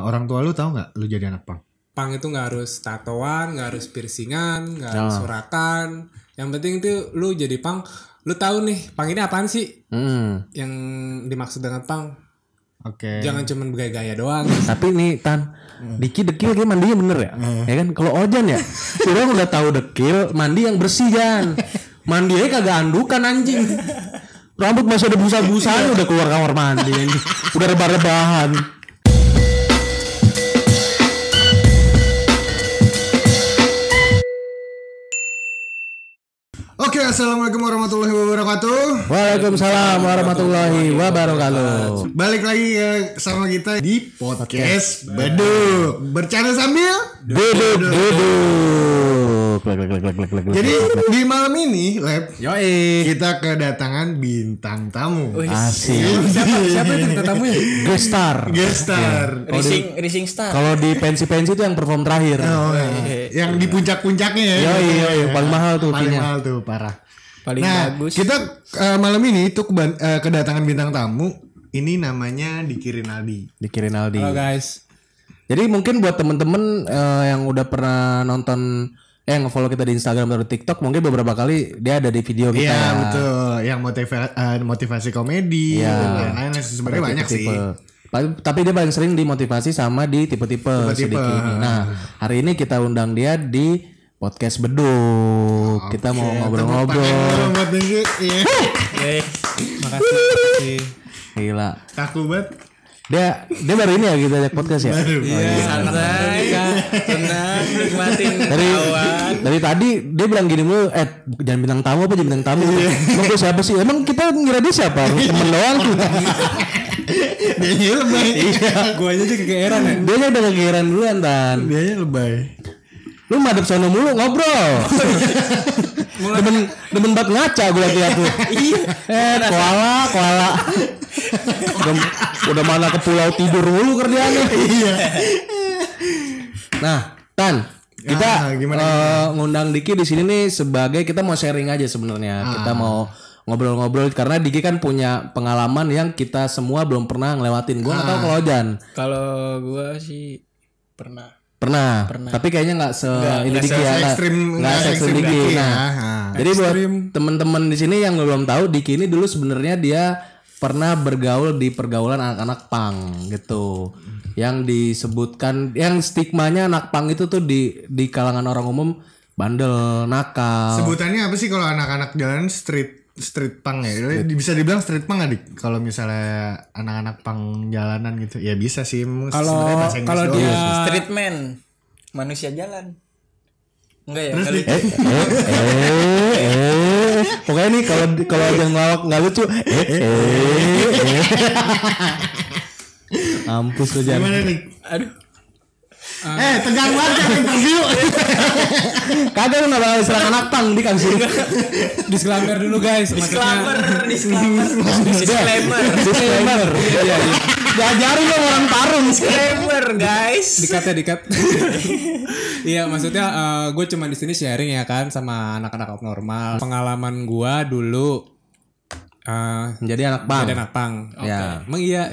Orang tua lu tahu nggak lu jadi anak pang? Pang itu nggak harus tatoan, nggak harus piercingan, nggak harus suratan. Yang penting itu lu jadi pang, lu tahu nih pang ini apaan sih? Yang dimaksud dengan pang. Oke. Jangan cuma bergaya-gaya doang. Tapi nih Tan, Diki dekil kayak mandinya bener ya? Ya kan kalau Ojan ya, orang udah tahu dekil, mandi yang bersih Jan. Mandi aja kagak andukan anjing. Rambut masih ada busa-busanya udah keluar kamar mandi. Udah rebah-rebahan. Oke, assalamualaikum warahmatullahi wabarakatuh. Waalaikumsalam warahmatullahi wabarakatuh. Balik lagi sama kita di podcast Beduk. Bercanda sambil Duduk. Jadi di malam ini, Lab, Yoi. kita kedatangan bintang tamu. Asik. Siapa itu kita tamunya? Gestar. Rising Star. Kalau di pensi-pensi itu yang perform terakhir. Oh, yang di puncak-puncaknya ya. Yoi, paling mahal tuh Paling fee-nya. mahal tuh, parah. Paling Nah, bagus. kita malam ini tuh kedatangan bintang tamu. Ini namanya Diki Rinaldi. Dikirin Aldi. Halo guys. Jadi mungkin buat temen-temen yang udah pernah nonton nge-follow kita di Instagram atau di TikTok, mungkin beberapa kali dia ada di video kita. Iya betul, yang motivasi komedi, Iya. lain-lain sebenarnya banyak sih. Tapi dia paling sering dimotivasi sama di tipe-tipe sedikit ini. Nah, hari ini kita undang dia di podcast Beduk. Kita mau ngobrol-ngobrol. Buat Diki, iya. Makasih. Gila. Kaku banget. Dia baru ini ya kita ajak podcast ya. Santai, tenang, nikmatin kawan. Dari tadi dia bilang gini mulu, jangan bintang tamu apa jangan bintang tamu. Emang gue siapa sih? Emang kita ngira dia siapa? Temen doang. Dia lebay. Gue aja kegeeran ya. Dia udah kegeeran duluan Tan. Dia lebay. Lu madep sono mulu ngobrol. Demen banget ngaca gue liat tuh. Koala. Udah mana ke pulau tidur mulu kerjaannya. Iya. Nah, Tan, kita ngundang Diki di sini nih sebagai kita mau sharing aja sebenarnya. Kita mau ngobrol-ngobrol karena Diki kan punya pengalaman yang kita semua belum pernah ngelewatin. Gua nggak tahu kalau Jan. Kalau gua sih pernah. Tapi kayaknya nggak ini Diki ya, nggak se ekstrim Diki. Nah, jadi buat temen-temen di sini yang belum tahu, Diki ini dulu sebenarnya dia pernah bergaul di pergaulan anak-anak pang gitu. Yang disebutkan, yang stigmanya anak pang itu tuh di kalangan orang umum bandel, nakal. Sebutannya apa sih kalau anak-anak jalan street punk ya? Bisa dibilang street punk nggak, Dik? Kalau misalnya anak-anak pang jalanan gitu, ya bisa sih. Kalau dia Streetman, manusia jalan. Enggak ya? Pokoknya nih kalau aja ngelawak nggak lucu. Mampus lu Jan. Gimana nih? Aduh. Tegang banget kan interview. Kagak lu nggak bakal diserang anak pang di kan sih. disclaimer dulu guys. Disclaimer. Iya. Diajarin dong orang tarung. Disclaimer, guys. Dikat. Iya, maksudnya gue cuma di sini sharing ya kan sama anak-anak abnormal. Pengalaman gue dulu Menjadi anak pang. jadi anak pang. Ya. Emang iya,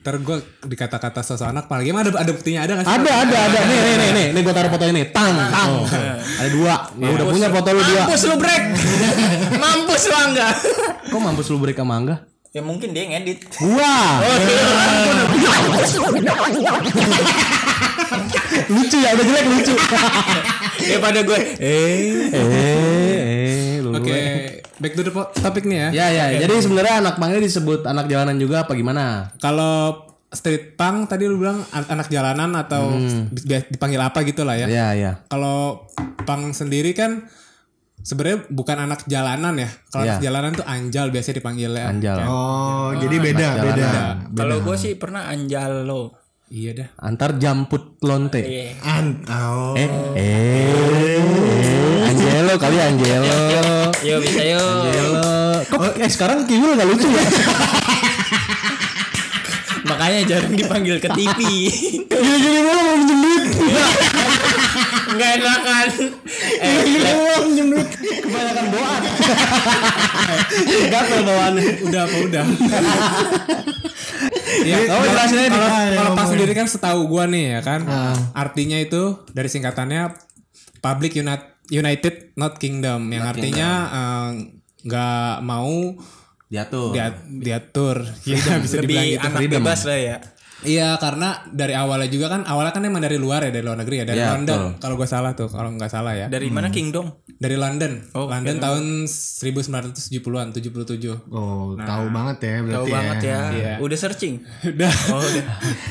ter gue dikata-kata sosok anak pang. Gimana ada buktinya ada nggak sih? Ada. Nih gue taruh foto ini. Tang. Ada 2. Gua udah punya foto lu 2. Mampus lu brek. Mampus lu Angga. Kok mampus lu break sama Angga? Ya mungkin dia ngedit. Gua. Lucu ya, udah jelek lucu. Daripada gue. Lu. Oke, back to the topik nih ya. Ya. Jadi sebenarnya anak pangnya disebut anak jalanan juga apa gimana? Kalau street punk tadi lu bilang anak jalanan atau dipanggil apa gitu lah ya. Iya. Kalau punk sendiri kan sebenarnya bukan anak jalanan ya. Kalau anak jalanan tuh anjal biasanya dipanggilnya. Anjal. Oh, jadi beda. Kalau gue sih pernah anjal lo. Iya dah. Antar jamput lonte. Angelo kali Angelo. Yo bisa yo. Angelo. Kok sekarang Kiwil gak lucu ya? Makanya jarang dipanggil ke TV. Gini-gini mulu mau minjem duit. Enggak enakan. Gini-gini mulu mau minjem duit. Kebanyakan boat. Gatel bawaannya. Udah. Iya, Kamu jelasin aja, Dik. kalau pas sendiri kan setahu gua nih ya kan. Artinya itu dari singkatannya Public United Not Kingdom yang artinya nggak mau Diatur. diatur. Ya bisa dibilang Lebih gitu. anak bebas lah ya. Iya, karena dari awalnya kan emang dari luar ya, dari luar negeri ya, dari Iya, London. Kalau gue salah tuh, kalau nggak salah ya. Dari mana Kingdom? Dari London. Oh, London tahun 1970-an, 77. Oh, tahu banget ya berarti. Tahu banget ya. Iya. Udah searching. Udah. Oh, udah.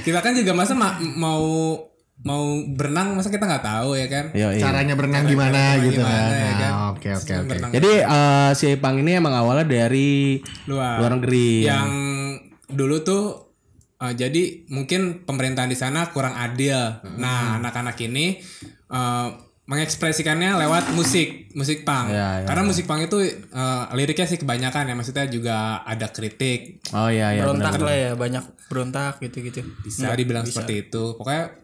Kita kan juga masa mau berenang masa kita nggak tahu ya kan? Iya. Caranya berenang gimana gitu gimana, kan. ya kan? Oke. Berenang Jadi si Ipang ini emang awalnya dari luar negeri. yang dulu tuh jadi mungkin pemerintahan di sana kurang adil. Nah, anak-anak ini mengekspresikannya lewat musik punk. Ya. Karena musik punk itu liriknya sih kebanyakan ya, maksudnya juga ada kritik. Oh iya. Berontak lah ya, banyak berontak gitu-gitu. Bisa dibilang seperti itu. Pokoknya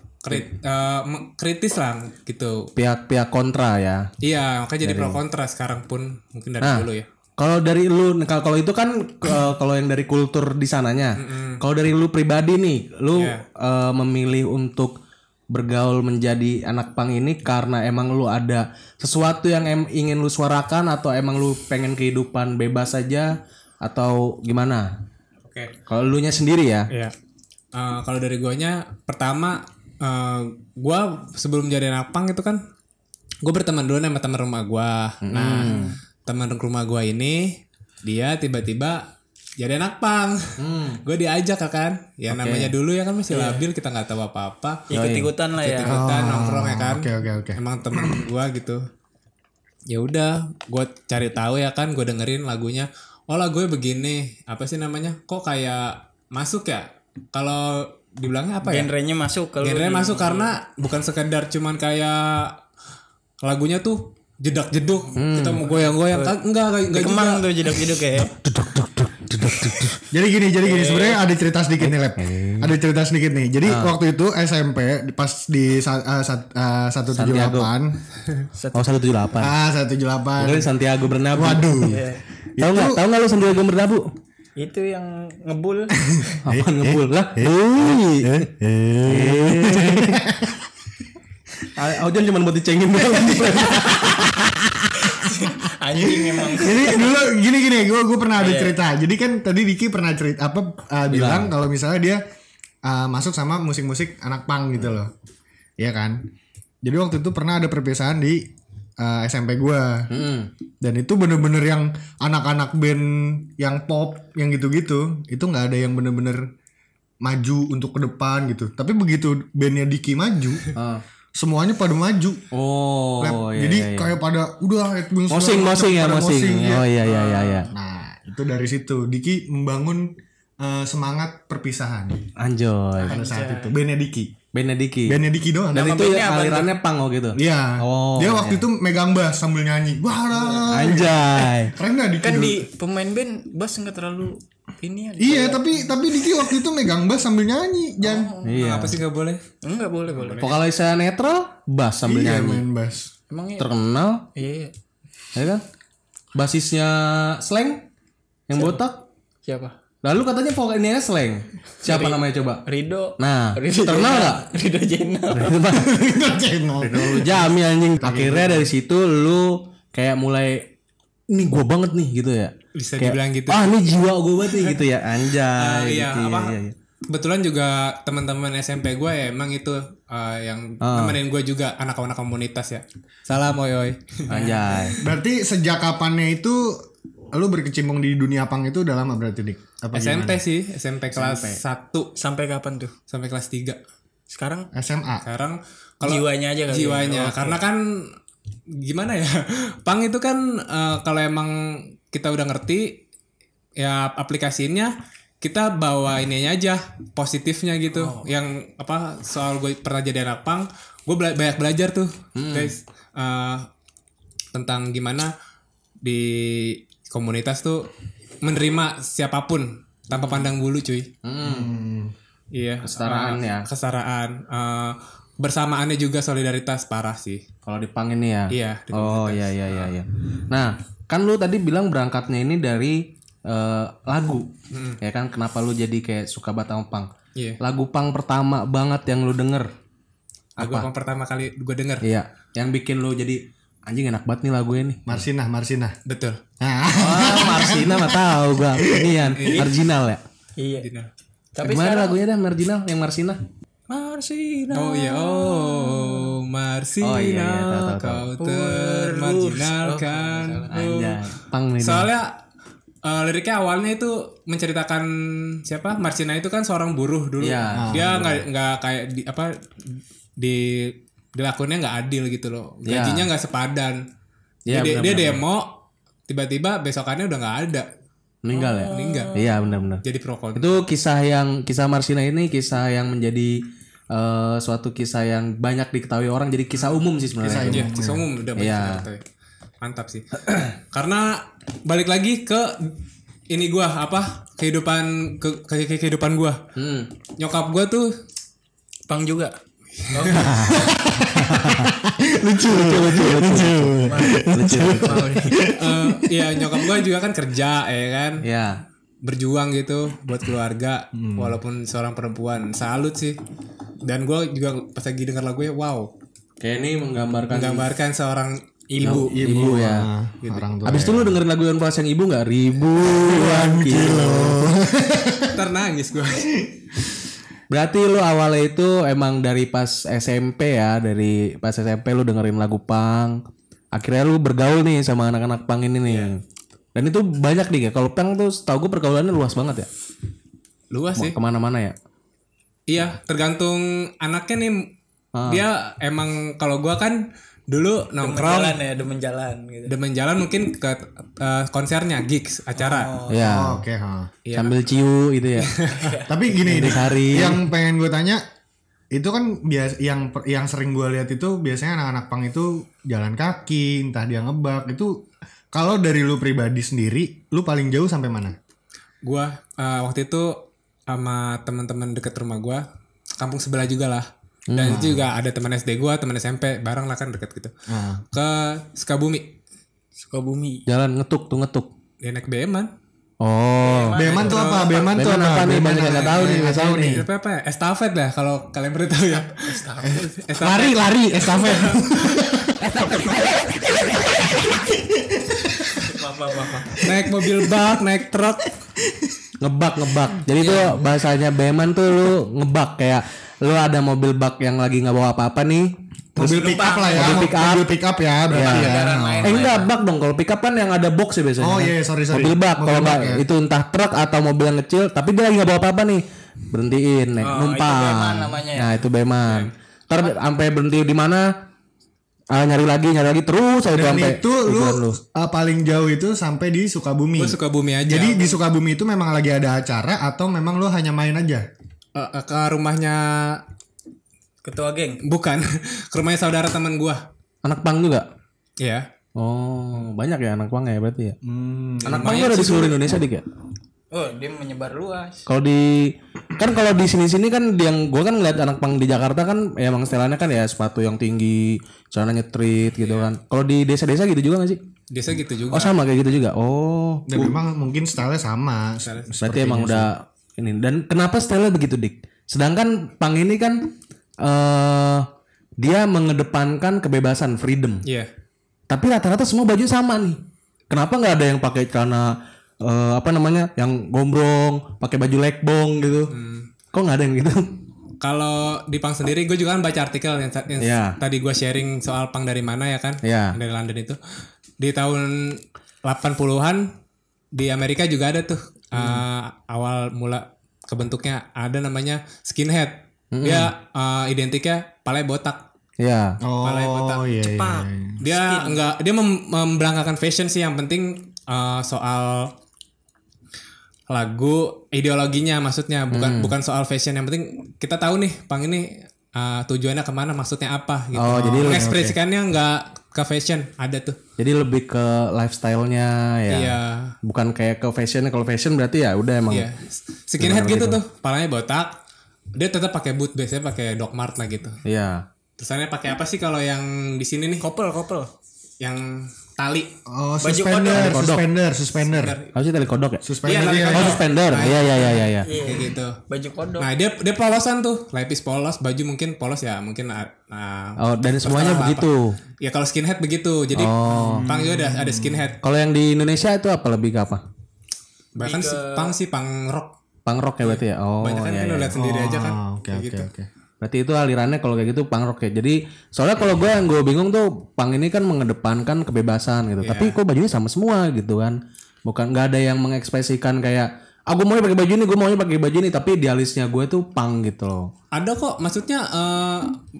kritis lah gitu. Pihak kontra ya. Iya, makanya jadi pro kontra sekarang pun mungkin dari dulu ya. Kalau dari lu, kalau itu kan kalau yang dari kultur di sananya. Kalau dari lu pribadi nih, lu memilih untuk bergaul menjadi anak pang ini karena emang lu ada sesuatu yang ingin lu suarakan atau emang lu pengen kehidupan bebas saja atau gimana? Oke. Kalau lu nya sendiri ya. Iya. Kalau dari guanya pertama gua sebelum jadi anak pang itu kan gua berteman dulu sama teman rumah gua. Nah, teman rumah gua ini dia tiba-tiba jadi anak pang. Gue diajak kan. Ya namanya dulu ya kan masih labil, kita nggak tahu apa-apa. Ikut-ikutan lah ya. Ikut-ikutan nongkrong ya kan. Oke. Emang temen gua gitu. Ya udah, gue cari tahu ya kan, gue dengerin lagunya. Oh lagunya begini, apa sih namanya? Kok kayak masuk ya? Kalau dibilangnya apa ya? Genrenya masuk kalau Genrenya masuk karena bukan sekedar cuman kayak lagunya tuh jedak-jeduk, kita mau goyang-goyang, enggak Kemang juga. tuh jeduk-jeduk ya. Jadi gini sebenarnya ada cerita sedikit nih, Lep. Ada cerita sedikit nih. Jadi waktu itu SMP pas di 178. Oh 178. 178. Dari Santiago Bernabeu. Waduh. Tahu nggak lu Santiago Bernabeu? Itu yang ngebul. Apaan ngebul lah? Aujan cuma buat dicengin doang. Anjing emang. Jadi dulu gini gue pernah ada cerita. Jadi kan tadi Diki pernah cerita bilang kalau misalnya dia masuk sama musik-musik anak punk gitu loh. Iya kan? Jadi waktu itu pernah ada perpisahan di SMP gue. Dan itu bener-bener yang anak-anak band yang pop yang gitu-gitu, itu nggak ada yang bener-bener maju untuk ke depan gitu. Tapi begitu bandnya Diki maju, semuanya pada maju. Oh, iya, jadi iya. kayak pada udah mosing ya. ya. Oh iya. Nah, itu dari situ Diki membangun semangat perpisahan Anjoy. pada saat itu. Bandnya Diki doang. Dan Nama itu bandnya apa alirannya pang gitu. Iya. Oh, dia waktu itu megang bass sambil nyanyi. Wah, Anjay. keren gak Diki? Kan dulu? di pemain band bass nggak terlalu ini ya. Iya, tapi Diki waktu itu megang bass sambil nyanyi. Iya. Apa sih nggak boleh? Enggak boleh. Vokalisnya netral, bass sambil Iya, nyanyi. main bass. Emang iya. Terkenal, Iya. ya kan? Basisnya Slang yang botak. Siapa? Lalu katanya vokalnya Slang. Siapa namanya coba? Rido. Nah, Rido terkenal Jenner. nggak? Rido Jenner. Channel. Lu Jami anjing. Akhirnya dari situ lu kayak mulai ini gua banget nih gitu ya. Bisa Kayak, dibilang gitu. ini jiwa gua banget nih gitu ya. Anjay Iya, gitu. apa? Iya. Kebetulan juga teman-teman SMP gue ya emang itu yang nemenin gue juga anak-anak komunitas ya. Salam oi. Anjay. Berarti sejak kapannya itu lu berkecimpung di dunia punk itu udah lama berarti Dik? Apa SMP sih, SMP kelas 1 Sampai kapan tuh? sampai kelas 3. Sekarang SMA. Sekarang kalau jiwanya aja kali. jiwanya ya? Oh, karena kan gimana ya? Punk itu kan kalau emang kita udah ngerti ya aplikasinya kita bawa ininya aja positifnya gitu. Yang apa soal gue pernah jadi anak punk, gue banyak belajar tuh guys tentang gimana di komunitas tuh menerima siapapun tanpa pandang bulu cuy. Iya, Kesetaraan ya. Kesetaraan. Bersamaannya juga solidaritas parah sih. Kalau di pang ini ya. Iya, di Oh iya. Nah, kan lu tadi bilang berangkatnya ini dari lagu. Ya kan kenapa lu jadi kayak suka banget sama punk? Iya. Lagu punk pertama banget yang lu denger. Lagu yang pertama kali gue denger. Iya, yang bikin lu jadi anjing enak banget nih lagunya nih. Marsinah. Betul. Oh, Marsina mah tahu gua. Inian, marginal ya. Iya. Dina. Tapi Gimana lagunya dah marginal yang Marsina? Marsina. Oh iya, Marsina, Oh, iya, tahu. kau termarginalkan. Anjay, punk nih. Soalnya liriknya awalnya itu menceritakan siapa Marsina itu kan seorang buruh dulu. Iya. Dia nggak kayak dilakuinnya nggak adil gitu loh. Gajinya nggak sepadan. Iya, Dia demo, tiba-tiba besokannya udah nggak ada. Meninggal ya? Meninggal. Iya, benar-benar. Jadi pro kontra. Itu kisah Marsina ini kisah yang menjadi suatu kisah yang banyak diketahui orang, jadi kisah umum sih sebenarnya. Iya, kisah umum udah banyak Iya. diketahui. Mantap sih. Karena balik lagi ke ini gua kehidupan gua. Nyokap gua tuh Pang juga. lucu. Iya nyokap gua juga kan kerja ya kan. Iya. Berjuang gitu buat keluarga walaupun seorang perempuan. Salut sih. Dan gua juga pas lagi dengar lagunya wow. Kayak ini menggambarkan seorang ibu ya. Orang tua. Abis itu lu dengerin lagu yang pas yang ibu nggak? Ribuan kilo. Ntar nangis gua. Berarti lu awalnya itu emang dari pas SMP ya, dari pas SMP lu dengerin lagu punk. Akhirnya lu bergaul nih sama anak-anak punk ini nih. Dan itu banyak nih ya. Kalau punk tuh setahu gue pergaulannya luas banget ya. Luas sih. Kemana-mana ya. Iya, tergantung anaknya nih. Dia emang kalau gua kan dulu nongkrong demen jalan gitu. demen jalan mungkin ke konsernya, gigs, acara. Iya. Oke, Iya. Sambil ciu gitu ya. Tapi gini deh, hari. yang pengen gue tanya itu kan yang sering gue lihat itu biasanya anak-anak punk itu jalan kaki, entah dia ngebak itu. Kalau dari lu pribadi sendiri, lu paling jauh sampai mana? Gua waktu itu sama teman-teman deket rumah gua, kampung sebelah juga lah. Dan itu juga ada teman SD gua, teman SMP, bareng lah kan deket gitu. Ke Sukabumi. Jalan ngetuk. Dia naik BM-an. Oh. Beman tuh apa? Beman tuh Beman apa nih? Banyak yang nggak tahu nih. Nggak tahu nih. Apa ya? Estafet lah kalau kalian pernah tahu ya. Lari estafet. Naik mobil bak, naik truk. Ngebak. Jadi tuh bahasanya beman tuh lu ngebak, kayak lu ada mobil bak yang lagi nggak bawa apa-apa nih. Mobil pick up lah ya. Mobil pick up ya berarti ya. Enggak bak dong. Kalau pick up kan yang ada box ya biasanya. Oh iya, sorry. Mobil bak. Kalau nggak ya. itu entah truk atau mobil yang kecil, tapi dia lagi nggak bawa apa-apa nih. Berhentiin, naik numpang. Itu beman namanya ya? Nah itu beman. Ntar sampai berhenti di mana? Nyari lagi terus saya Dan sampai itu lu paling jauh itu sampai di Sukabumi. Gue Sukabumi aja. Jadi di Sukabumi itu memang lagi ada acara atau memang lu hanya main aja? Ke rumahnya Ketua geng. bukan, ke rumahnya saudara teman gua. anak pang juga. Iya. Oh banyak ya anak pang ya berarti ya. Anak pang lumayan ada di seluruh Indonesia dik ya. Oh, dia menyebar luas. Kalau di sini kan yang gue kan ngeliat anak pang di Jakarta kan ya emang setelannya kan ya sepatu yang tinggi, celana nyetrit gitu kan. Kalau di desa-desa gitu juga gak sih? Desa gitu juga. Oh sama kayak gitu juga. Oh. Dan memang mungkin stylenya sama. Berarti emang udah ini. Dan kenapa stylenya begitu dik? Sedangkan pang ini kan dia mengedepankan kebebasan, freedom. Iya. Tapi rata-rata semua baju sama nih. Kenapa nggak ada yang pakai celana yang gombrong, pakai baju lekbong gitu? Kok nggak ada yang gitu? Kalau di pang sendiri, gue juga kan baca artikel yang tadi gue sharing soal pang dari mana ya kan? Iya. Dari London itu. Di tahun 80-an di Amerika juga ada tuh awal mula kebentuknya ada namanya skinhead. Dia identiknya palanya botak. Iya. Palanya botak. Iya. Cepak. Dia membelanggakan fashion sih, yang penting soal lagu, ideologinya maksudnya, bukan soal fashion. Yang penting kita tahu nih pang ini tujuannya kemana, maksudnya apa gitu. Oh, jadi mengekspresikannya nggak ke fashion, ada tuh. Jadi lebih ke lifestyle-nya ya. Iya. Bukan kayak ke fashion. Kalau fashion berarti ya udah emang. Iya. Skinhead gitu tuh, palanya botak. Dia tetap pakai boot, biasanya pakai Doc Mart lah gitu. Iya. Terusannya pakai apa sih kalau yang di sini nih? Kopel. yang tali. Oh, Baju suspender. Harusnya tali kodok ya? Suspender Iya, dia. tali Oh, suspender. Iya. Kayak gitu. Baju kodok. Nah dia polosan tuh, lapis polos, baju mungkin polos ya, mungkin Oh, dan semuanya terserah begitu. apa. Ya kalau skinhead begitu, jadi punk juga ada skinhead. Kalau yang di Indonesia itu apa lebih ke apa? Bahkan punk rock. Punk rock ya berarti ya. Oh, Banyak kan iya. kan lihat sendiri aja kan. Oke. Berarti itu alirannya kalau kayak gitu punk rock ya. Jadi soalnya kalau yang gue bingung tuh punk ini kan mengedepankan kebebasan gitu. Tapi kok bajunya sama semua gitu kan. Bukan nggak ada yang mengekspresikan kayak aku mau pakai baju ini, gue maunya pakai baju ini, tapi di alisnya gue tuh punk gitu loh. Ada kok, maksudnya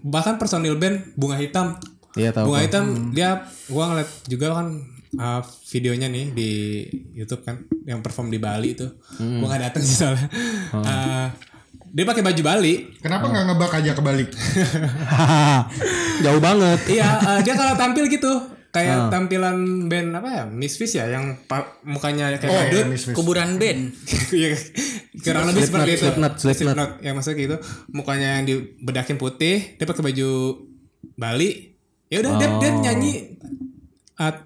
bahkan personil band Bunga Hitam. Iya tahu. Bunga Hitam dia gua ngeliat juga kan videonya nih di YouTube kan yang perform di Bali itu. Gua nggak datang sih soalnya. Dia pakai baju Bali. Kenapa nggak ngebak aja kebalik? Jauh banget. Iya, dia kalau tampil gitu kayak tampilan band apa ya? Misfits ya yang mukanya kayak badut. Kuburan band. Iya, kurang lebih seperti itu. Slipknot. Yang maksudnya gitu, mukanya yang dibedakin putih, dia pakai baju Bali. Ya udah dia nyanyi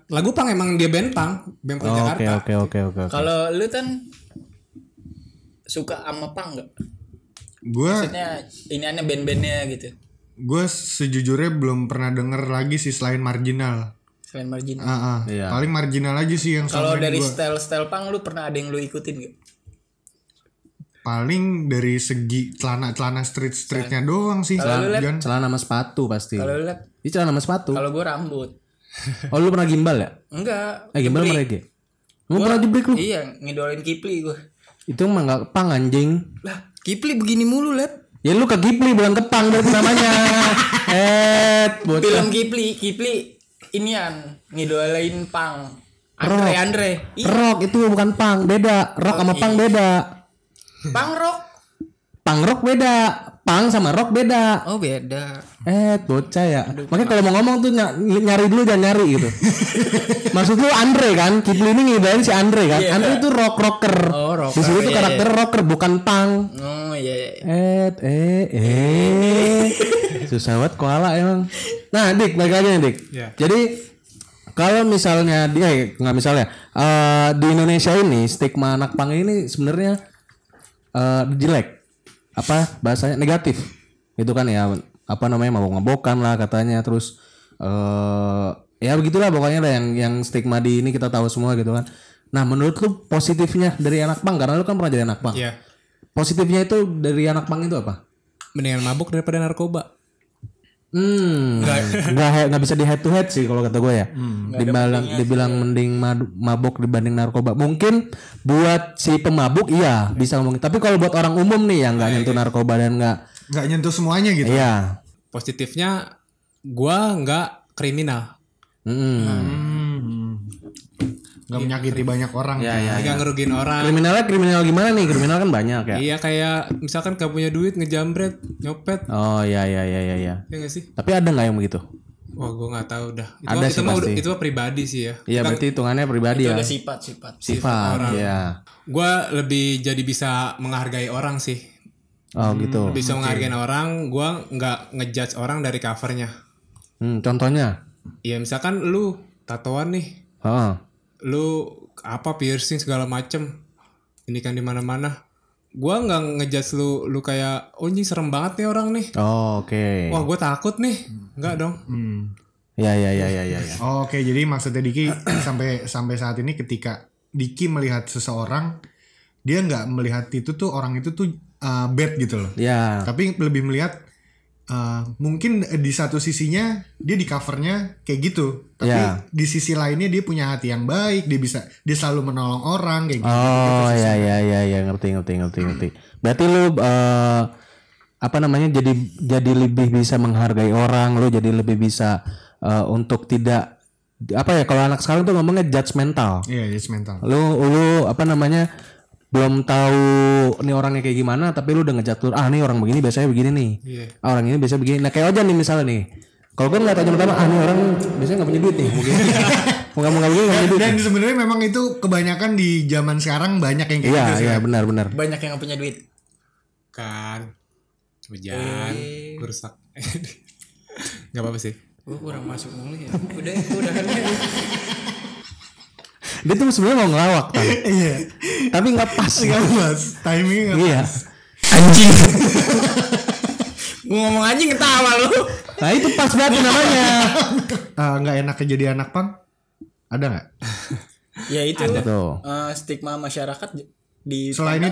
lagu punk, emang dia band punk Jakarta. Oke. Kalau lu kan suka sama punk enggak? Gue Maksudnya ini aneh band-bandnya gitu. sejujurnya belum pernah denger lagi sih selain Marginal. Selain Marginal. Iya. Paling Marginal aja sih yang Kalau selama ini dari gua- style punk lu pernah ada yang lu ikutin gak? paling dari segi celana streetnya doang sih. Kalau lu liat- Jangan- Celana sama sepatu pasti. Kalau lu liat, Ini celana sama sepatu. kalau gue rambut. Oh lu pernah gimbal ya? Enggak. Gimbal sama reggae. Lu pernah jebrik lu? Iya, ngidolain Kipli gue. Itu mah gak pang anjing. Lah, Kipli begini mulu, Let. Ya lu ke Ghibli bukan ke pang berarti namanya. Bocah. Film Kipli inian ngidolain pang. Andre. Iya, Rock itu bukan pang, beda. Rock sama pang beda. pang rock. Pang rock beda. Pang sama rock beda. Oh, beda. Bocah ya. Makanya kalau mau ngomong tuh nyari dulu, jangan nyari gitu. Maksud lu Andre kan? Kipli ini ngibain si Andre kan? Iya. Andre itu rocker. Oh, rocker. Di sini tuh Iya, karakter rocker bukan pang. Oh, iya. Susah banget koala emang. Nah, Dik, balik lagi nih, Dik. Iya. Jadi kalau misalnya nggak misalnya di Indonesia ini stigma anak pang ini sebenarnya jelek. Apa bahasanya negatif. Itu kan ya apa namanya mabok-mabokan lah katanya, terus ya begitulah pokoknya lah yang stigma di ini kita tahu semua gitu kan. Nah, menurut lu positifnya dari anak pang, karena lu kan pernah jadi anak pang. Iya. Positifnya itu dari anak pang itu apa? Mendingan mabuk daripada narkoba. Nggak bisa di head to head sih kalau kata gue ya. Dibilang mending mabok dibanding narkoba. Mungkin buat si pemabuk iya bisa ngomong. Tapi kalau buat orang umum nih yang nggak nyentuh narkoba dan nggak nyentuh semuanya gitu. iya. Positifnya gua nggak kriminal. Nggak menyakiti banyak orang. Nggak ngerugiin orang. Kriminal gimana nih? Kriminal kan banyak ya. Iya, kayak misalkan gak punya duit ngejambret, nyopet. Oh iya. Ya nggak sih? Tapi ada nggak yang begitu? Wah, gue nggak tahu dah. Ada sih pasti. Itu mah pribadi sih ya. Iya berarti hitungannya pribadi Itu ya. udah sifat. Sifat. Iya. Gue lebih jadi bisa menghargai orang sih. Oh gitu. Bisa menghargai orang. Gue nggak ngejudge orang dari covernya. Contohnya? Ya misalkan lu tatoan nih, Oh. lu apa piercing segala macem, ini kan di mana-mana. Gua nggak ngejudge lu kayak oh ini serem banget nih orang nih. Oh, oke. Wah gue takut nih, nggak dong. Ya. Oh, oke, jadi maksudnya Diki sampai saat ini ketika Diki melihat seseorang, dia nggak melihat itu tuh orang itu tuh bad gitu loh. Ya. Tapi lebih melihat mungkin di satu sisinya dia di covernya kayak gitu, tapi di sisi lainnya dia punya hati yang baik, dia selalu menolong orang kayak gitu. Oh ya ngerti. Berarti lu apa namanya jadi lebih bisa menghargai orang, lu jadi lebih bisa untuk tidak apa ya kalau anak sekarang tuh ngomongnya judgmental. Iya, judgmental. Lu apa namanya belum tahu nih orangnya kayak gimana, tapi lu udah ngejat nih orang begini biasanya begini nih. Orang ini biasa begini. Nah kayak Ojan nih misalnya nih. Kalau gue ngeliat aja pertama nih orang biasanya nggak punya duit nih. Mungkin nggak begini nggak punya duit. Dan sebenarnya memang itu kebanyakan di zaman sekarang banyak yang kayak gitu. Iya benar. Banyak yang nggak punya duit. Kan, hujan, rusak. Gak apa-apa sih. Gue kurang masuk mulu ya. Udah kan. Dia tuh sebenarnya mau ngelawak kan. Iya. Tapi nggak pas. Enggak pas. Timingnya enggak Iya. Anjing. Gue ngomong anjing ketawa lu. Nah itu pas banget namanya. Enggak enak jadi anak pang. Ada enggak? Ya itu Tuh. stigma masyarakat di Selain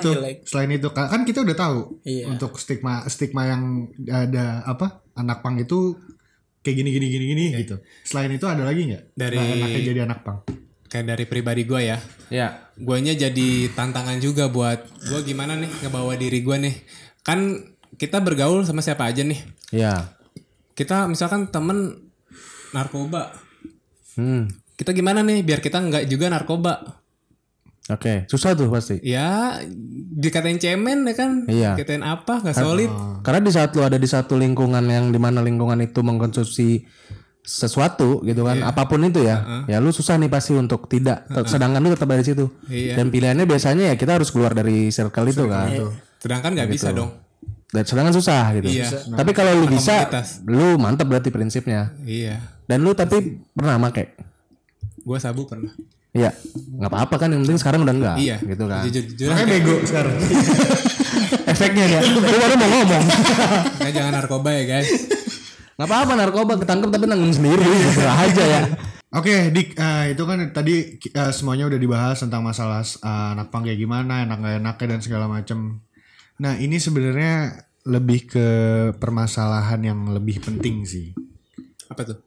itu kan kita udah tahu Iya. untuk stigma yang ada apa anak pang itu kayak gini gitu. Selain itu ada lagi nggak? Dari- Nggak enaknya jadi anak pang. Kayak dari pribadi gue ya. Ya. Guanya jadi tantangan juga buat gue gimana nih ngebawa diri gue nih. Kan kita bergaul sama siapa aja nih. Ya. Kita misalkan temen narkoba. Hmm. Kita gimana nih biar kita nggak juga narkoba. Oke. Susah tuh pasti. Ya dikatain cemen ya kan. Iya. Dikatain apa nggak solid. Karena di saat lu ada di satu lingkungan yang dimana lingkungan itu mengkonsumsi sesuatu gitu kan, apapun itu ya, ya lu susah nih pasti untuk tidak. Sedangkan lu tetap ada di situ. Iya. Dan pilihannya biasanya ya kita harus keluar dari circle itu kan. Sedangkan nggak bisa dong. Dan sedangkan susah gitu. Iya. Tapi kalau lu bisa, Komunitas. lu mantap berarti prinsipnya. Iya. Dan lu tapi pernah make? Gue sabu pernah. Iya, nggak apa-apa kan, yang penting sekarang udah enggak. Iya. Gitu kan. Jujur Makanya bego sekarang. Efeknya dia. Lu baru mau ngomong. Nah, jangan narkoba ya guys. Nggak apa-apa narkoba ketangkep tapi nanggung sendiri gitu aja ya. Oke, Dik, itu kan tadi semuanya udah dibahas tentang masalah anak pang kayak gimana, enak nggak enaknya dan segala macam. Nah, ini sebenarnya lebih ke permasalahan yang lebih penting sih. Apa tuh?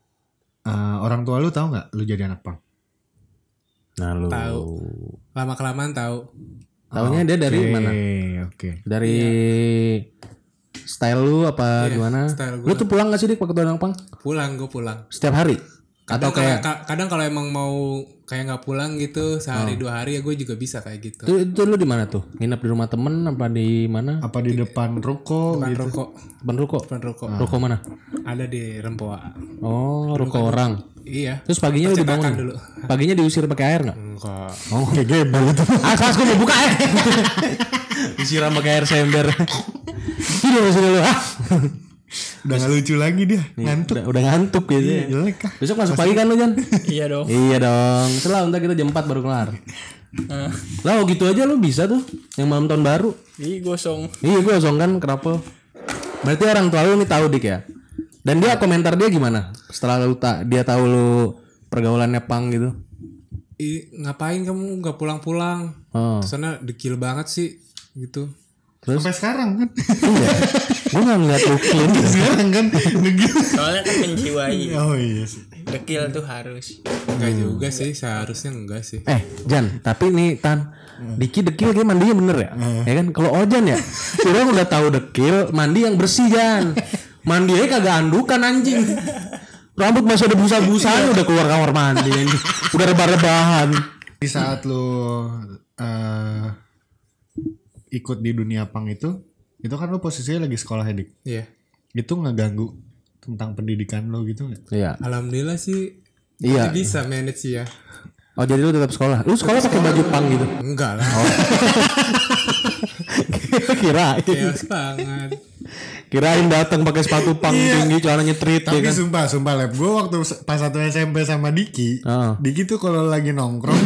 Orang tua lu tahu nggak lu jadi anak pang? Nah lu Tahu. Lama kelamaan tahu. taunya dia dari mana? Oke. Dari style lu apa gimana? style Lu tuh pulang gak sih Dik waktu anak pang? Pulang, gue pulang. Setiap hari? Kadang Atau kayak kadang kalau emang mau kayak nggak pulang gitu sehari 2 hari ya gue juga bisa kayak gitu. itu lu di mana tuh? Nginep di rumah temen apa di mana? Apa di depan ruko Depan gitu? rokok, Depan ruko. depan rokok. Ruko mana? Ada di Rempoa. Oh, ruko orang. Iya. Terus paginya lu dibangun. Percetakan dulu. Paginya diusir pakai air enggak? Enggak. Oh, kayak gebel itu. Asas gue mau buka ya. Disiram pakai air sember. Ini sini lu. Udah gak lucu lagi dia, ngantuk. Udah ngantuk gitu ya. Jelek kah? Besok masuk pagi kan lu Jan? Iya dong. Iya dong. Setelah ntar kita jam 4 baru kelar. Lah oh gitu aja lu bisa tuh. Yang malam tahun baru. Ih gosong. Iya gue langsung kan kenapa? Berarti orang tua lu nih tahu Dik ya. Dan dia komentar dia gimana? Setelah lu dia tahu lu pergaulannya pang gitu. Ngapain kamu nggak pulang-pulang? Oh. Sana dekil banget sih gitu. Sampai sekarang kan. Iya. Gue gak ngeliat lu clean. Sekarang kan ngegil. Soalnya kan menjiwai. Oh iya sih. Dekil tuh harus. Enggak juga sih, seharusnya enggak sih. Jan, tapi nih Tan, Diki dekil kayak mandinya bener ya? Ya kan, kalau Ojan ya, orang udah tahu dekil, mandi yang bersih Jan. Mandinya kagak andukan anjing. Rambut masih ada busa-busanya udah keluar kamar mandi anjing. Udah rebah-rebahan. Di saat lu ikut di dunia pang itu kan lu posisinya lagi sekolah ya Dik. Iya. Itu ngeganggu tentang pendidikan lo gitu gak? Iya. Alhamdulillah sih. Iya. Bisa manage sih ya. Oh jadi lu tetap sekolah. Lu sekolah pakai baju pang gitu. Enggak lah. Kirain. Chaos banget. Kirain datang pakai sepatu pang tinggi, celana nyetrit Tapi ya kan. sumpah Lep, gue waktu pas satu SMP sama Diki, Diki tuh kalau lagi nongkrong,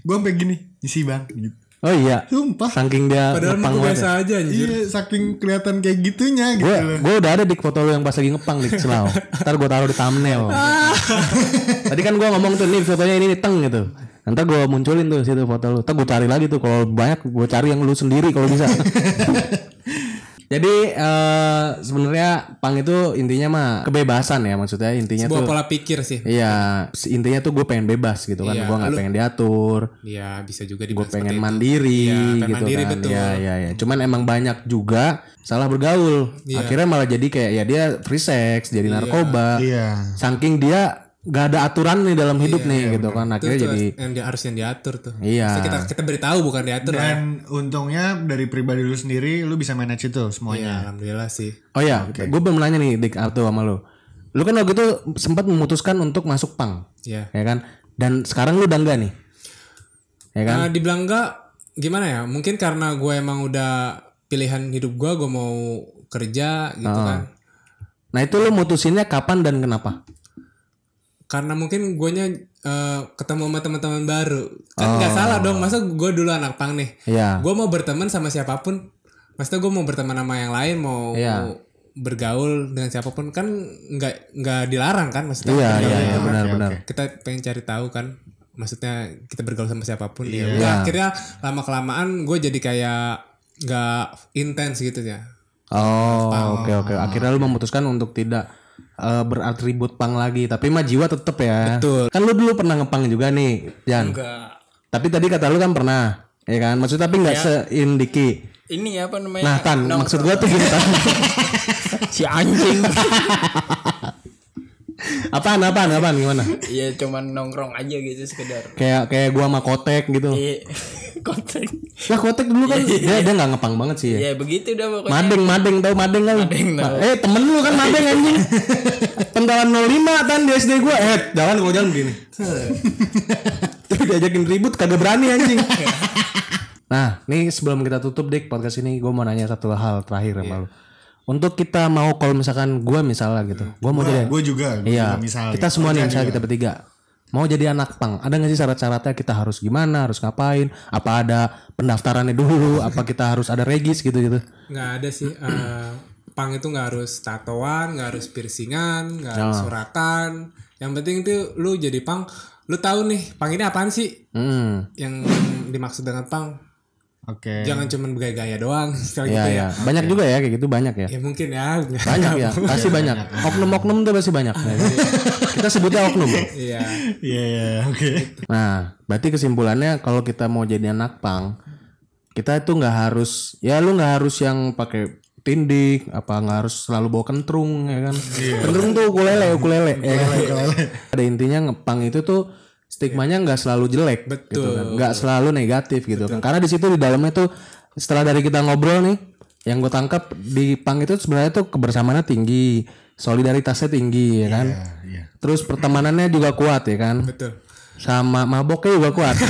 gue sampai gini, isi bang, gitu. Oh iya. Sumpah. Saking dia Padahal ngepang mah banget. biasa aja anjir. Iya, saking kelihatan kayak gitunya gitu loh. Gue udah ada di foto lu yang pas lagi ngepang di Selau. Ntar gue taruh di thumbnail. Tadi kan gue ngomong tuh nih fotonya ini nih teng gitu. Ntar gue munculin tuh situ foto lu. Ntar gue cari lagi tuh kalau banyak gue cari yang lu sendiri kalau bisa. Jadi sebenarnya pang itu intinya mah kebebasan ya, maksudnya intinya Sebuah tuh. pola pikir sih. Iya, intinya tuh gue pengen bebas gitu kan. Iya, Gue nggak pengen diatur. Iya, bisa juga Gue dibilang pengen seperti itu. mandiri Iya, pengen gitu mandiri, kan. betul. Iya. Cuman emang banyak juga salah bergaul. Iya. Akhirnya malah jadi kayak ya dia free sex, jadi narkoba. Iya. Saking dia gak ada aturan nih dalam hidup nih gitu kan. Akhirnya Itu jadi harus yang diatur tuh. iya. Maksudnya kita beritahu bukan diatur lah. Dan untungnya dari pribadi lu sendiri, lu bisa manage itu Iya, semuanya. alhamdulillah sih. Oh ya, gue belum nanya nih Dik Arto sama lu. Lu kan waktu itu sempat memutuskan untuk masuk pang, Iya. ya kan? Dan sekarang lu udah enggak nih? Ya kan? Dibilang enggak gimana ya? Mungkin karena gue emang udah pilihan hidup gue mau kerja gitu kan. Nah itu lu mutusinnya kapan dan kenapa? karena mungkin guanya ketemu sama teman-teman baru. Kan nggak salah dong, masa gue dulu anak pang nih. Iya. Gue mau berteman sama siapapun. Maksudnya gue mau berteman sama yang lain, mau bergaul dengan siapapun kan nggak dilarang kan maksudnya. Iya benar. Kita pengen cari tahu kan. Maksudnya kita bergaul sama siapapun. Ya akhirnya lama kelamaan gue jadi kayak nggak intens gitu ya. Oke. Akhirnya lu memutuskan untuk tidak beratribut pang lagi, tapi mah jiwa tetep ya. Betul. Kan lu dulu pernah ngepang juga nih, Jan. Enggak. Tapi tadi kata lu kan pernah, ya kan? Maksudnya tapi nggak seindiki. Ini apa namanya? Nah, Tan, maksud gua tuh gini, Tan. Si anjing. Apaan gimana? Iya cuman nongkrong aja gitu sekedar. Kayak gua sama Kotek gitu. Iya. Kotek. Nah, Kotek dulu kan dia enggak ngepang banget sih ya. Iya begitu dah pokoknya. Madeng tahu Madeng kan? Temen lu kan Madeng anjing. Pentolan 05 Tan di SD gua. Jangan gini. Tapi diajakin ribut kagak berani anjing. Nah, nih sebelum kita tutup Dik podcast ini, gua mau nanya satu hal terakhir sama lu. Untuk kita mau kalau misalkan gue misalnya gitu, gue mau jadi, gue juga misalnya kita semua nih misalnya kita bertiga mau jadi anak pang, ada nggak sih syarat-syaratnya kita harus gimana, harus ngapain, apa ada pendaftarannya dulu, apa kita harus ada regis gitu? Nggak ada sih, pang itu nggak harus tatoan, nggak harus piercingan, nggak harus suratan, yang penting itu lu jadi pang, lu tahu nih pang ini apaan sih, yang dimaksud dengan pang. Oke. Jangan cuma bergaya-gaya doang. Gitu ya. Banyak juga ya kayak gitu, banyak ya. Ya mungkin ya. Banyak ya. Pasti banyak. Oknum-oknum tuh pasti banyak. Kita sebutnya oknum. Iya. Oke. Nah, berarti kesimpulannya kalau kita mau jadi anak pang, kita itu nggak harus, ya lu nggak harus yang pakai tindik, apa nggak harus selalu bawa kentrung ya kan. Kentrung tuh ukulele ya kan? Ada intinya ngepang itu tuh stigmanya nggak selalu jelek, gitu kan, nggak selalu negatif gitu kan, karena di situ di dalamnya tuh setelah dari kita ngobrol nih, yang gue tangkap di pang itu sebenarnya tuh kebersamaannya tinggi, solidaritasnya tinggi ya kan, terus pertemanannya juga kuat ya kan, sama maboknya juga kuat.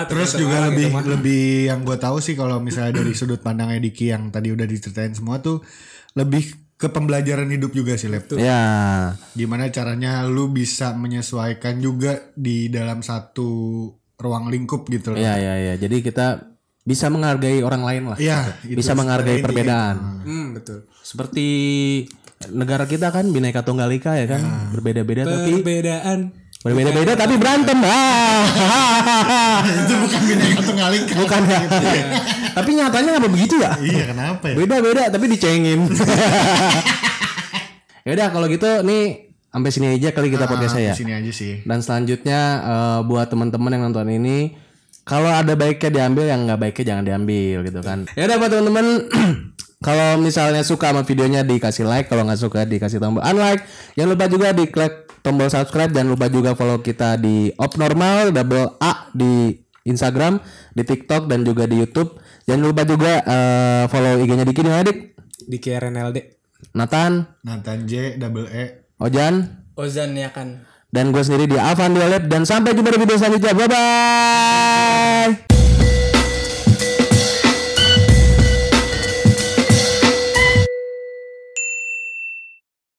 Terus juga lebih yang gue tahu sih kalau misalnya dari sudut pandangnya Diki yang tadi udah diceritain semua tuh lebih ke pembelajaran hidup juga sih Lep. Ya. Gimana caranya lu bisa menyesuaikan juga di dalam satu ruang lingkup gitu loh. Iya. Jadi kita bisa menghargai orang lain lah. Iya. Bisa menghargai perbedaan. Betul. Seperti negara kita kan Bhinneka Tunggal Ika ya kan. Berbeda-beda tapi berbeda-beda tapi berantem. Itu bukan Bhinneka Tunggal Ika. Bukan ya. Tapi nyatanya apa begitu ya? Iya, kenapa ya? Beda-beda tapi dicengin. Ya udah kalau gitu nih sampai sini aja kali kita podcastnya ya. Sini aja sih. Dan selanjutnya buat teman-teman yang nonton ini, kalau ada baiknya diambil, yang nggak baiknya jangan diambil gitu kan. Ya udah buat teman-teman, kalau misalnya suka sama videonya dikasih like, kalau nggak suka dikasih tombol unlike. Jangan lupa juga diklik tombol subscribe, jangan lupa juga follow kita di Opnormal _A di Instagram, di TikTok dan juga di YouTube. Jangan lupa juga follow IG-nya Diki di mana Dik? Diki RNLD. Nathan J _E. Ozan ya kan. Dan gue sendiri di Avan Dialep, dan sampai jumpa di video selanjutnya. Bye bye.